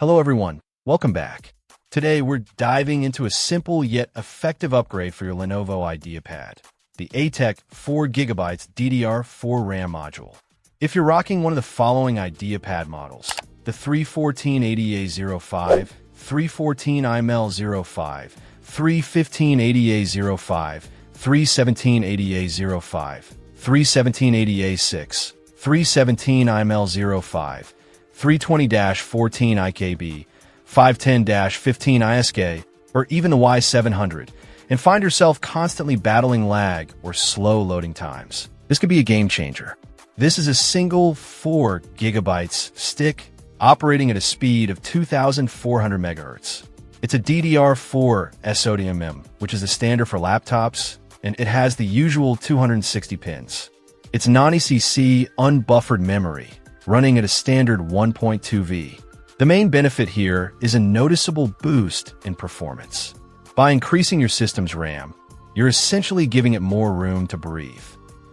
Hello everyone, welcome back. Today we're diving into a simple yet effective upgrade for your Lenovo IdeaPad, the ATEC 4GB DDR4 RAM module. If you're rocking one of the following IdeaPad models, the 31480A05, 314IML05, 31580A05, 31780A05, 31780A6, 317IML05, 320-14 IKB, 510-15 ISK, or even the Y700, and find yourself constantly battling lag or slow loading times. This could be a game changer. This is a single 4 GB stick operating at a speed of 2,400 MHz. It's a DDR4 SODIMM, which is the standard for laptops, and it has the usual 260 pins. It's non-ECC unbuffered memory, running at a standard 1.2V. The main benefit here is a noticeable boost in performance. By increasing your system's RAM, you're essentially giving it more room to breathe.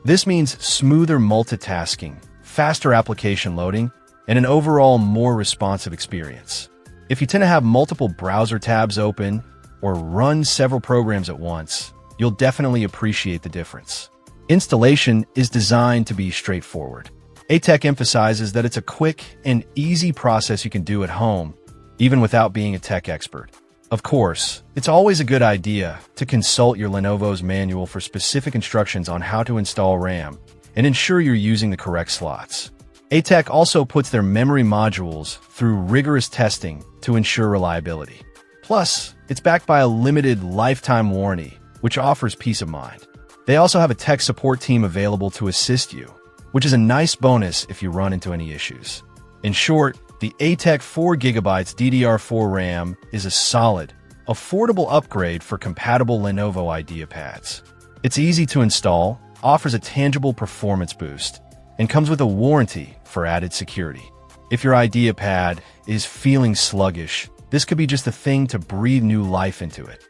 This means smoother multitasking, faster application loading, and an overall more responsive experience. If you tend to have multiple browser tabs open or run several programs at once, you'll definitely appreciate the difference. Installation is designed to be straightforward. ATEC emphasizes that it's a quick and easy process you can do at home, even without being a tech expert. Of course, it's always a good idea to consult your Lenovo's manual for specific instructions on how to install RAM and ensure you're using the correct slots. ATEC also puts their memory modules through rigorous testing to ensure reliability. Plus, it's backed by a limited lifetime warranty, which offers peace of mind. They also have a tech support team available to assist you, which is a nice bonus if you run into any issues. In short, the ATEC 4GB DDR4 RAM is a solid, affordable upgrade for compatible Lenovo IdeaPads. It's easy to install, offers a tangible performance boost, and comes with a warranty for added security. If your IdeaPad is feeling sluggish, this could be just the thing to breathe new life into it.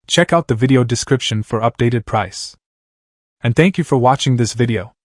Check out the video description for updated price. And thank you for watching this video.